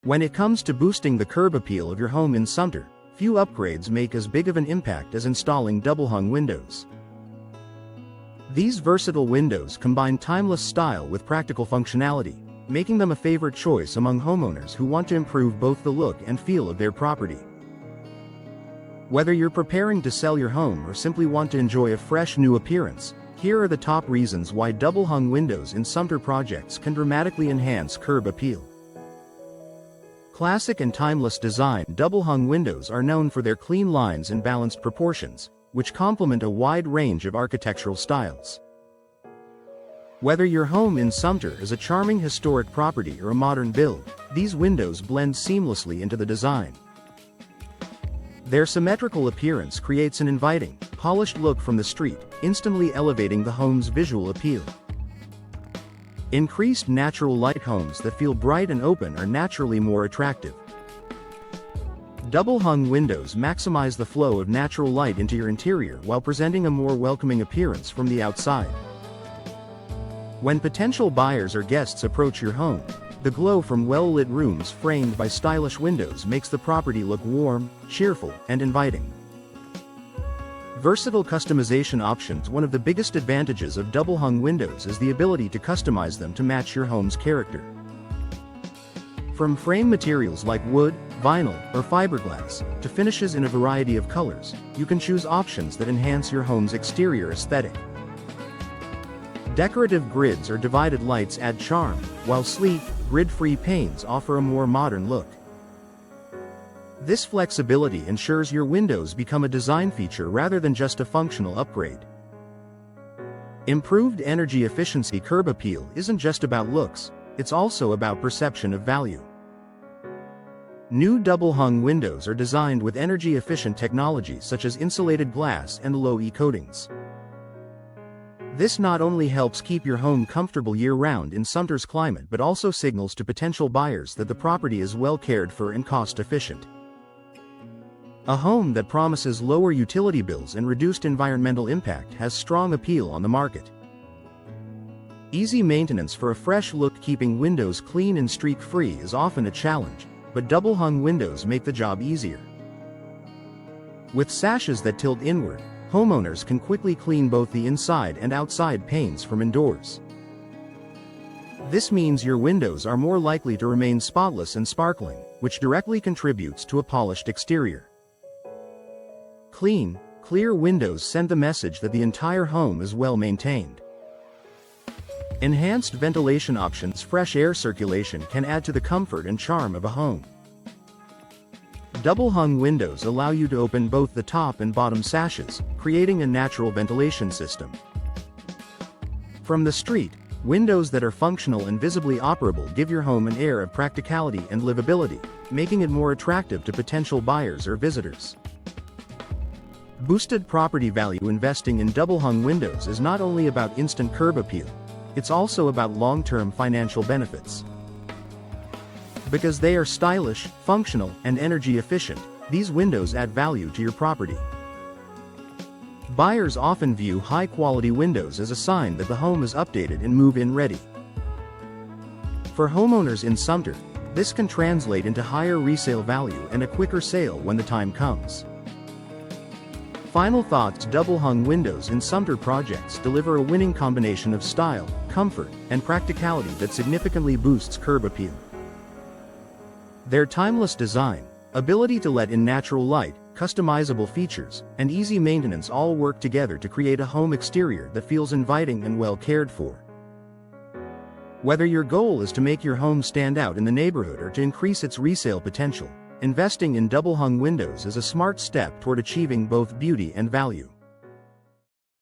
When it comes to boosting the curb appeal of your home in Sumter, few upgrades make as big of an impact as installing double-hung windows. These versatile windows combine timeless style with practical functionality, making them a favorite choice among homeowners who want to improve both the look and feel of their property. Whether you're preparing to sell your home or simply want to enjoy a fresh new appearance, here are the top reasons why double-hung windows in Sumter projects can dramatically enhance curb appeal. Classic and timeless design. Double-hung windows are known for their clean lines and balanced proportions, which complement a wide range of architectural styles. Whether your home in Sumter is a charming historic property or a modern build, these windows blend seamlessly into the design. Their symmetrical appearance creates an inviting, polished look from the street, instantly elevating the home's visual appeal. Increased natural light. Homes that feel bright and open are naturally more attractive. Double-hung windows maximize the flow of natural light into your interior while presenting a more welcoming appearance from the outside. When potential buyers or guests approach your home, the glow from well-lit rooms framed by stylish windows makes the property look warm, cheerful, and inviting. Versatile customization options. One of the biggest advantages of double-hung windows is the ability to customize them to match your home's character. From frame materials like wood, vinyl, or fiberglass, to finishes in a variety of colors, you can choose options that enhance your home's exterior aesthetic. Decorative grids or divided lights add charm, while sleek, grid-free panes offer a more modern look. This flexibility ensures your windows become a design feature rather than just a functional upgrade. Improved energy efficiency. Curb appeal isn't just about looks, it's also about perception of value. New double-hung windows are designed with energy-efficient technology such as insulated glass and low-E coatings. This not only helps keep your home comfortable year-round in Sumter's climate but also signals to potential buyers that the property is well cared for and cost-efficient. A home that promises lower utility bills and reduced environmental impact has strong appeal on the market. Easy maintenance. For a fresh look. Keeping windows clean and streak-free is often a challenge, but double-hung windows make the job easier. With sashes that tilt inward, homeowners can quickly clean both the inside and outside panes from indoors. This means your windows are more likely to remain spotless and sparkling, which directly contributes to a polished exterior. Clean, clear windows send the message that the entire home is well maintained. Enhanced ventilation options. Fresh air circulation can add to the comfort and charm of a home. Double-hung windows allow you to open both the top and bottom sashes, creating a natural ventilation system. From the street, windows that are functional and visibly operable give your home an air of practicality and livability, making it more attractive to potential buyers or visitors. Boosted property value. Investing in double-hung windows is not only about instant curb appeal, it's also about long-term financial benefits. Because they are stylish, functional, and energy efficient, these windows add value to your property. Buyers often view high-quality windows as a sign that the home is updated and move-in ready. For homeowners in Sumter, this can translate into higher resale value and a quicker sale when the time comes. Final thoughts. Double-hung windows in Sumter projects deliver a winning combination of style, comfort, and practicality that significantly boosts curb appeal. Their timeless design, ability to let in natural light, customizable features, and easy maintenance all work together to create a home exterior that feels inviting and well cared for. Whether your goal is to make your home stand out in the neighborhood or to increase its resale potential, investing in double-hung windows is a smart step toward achieving both beauty and value.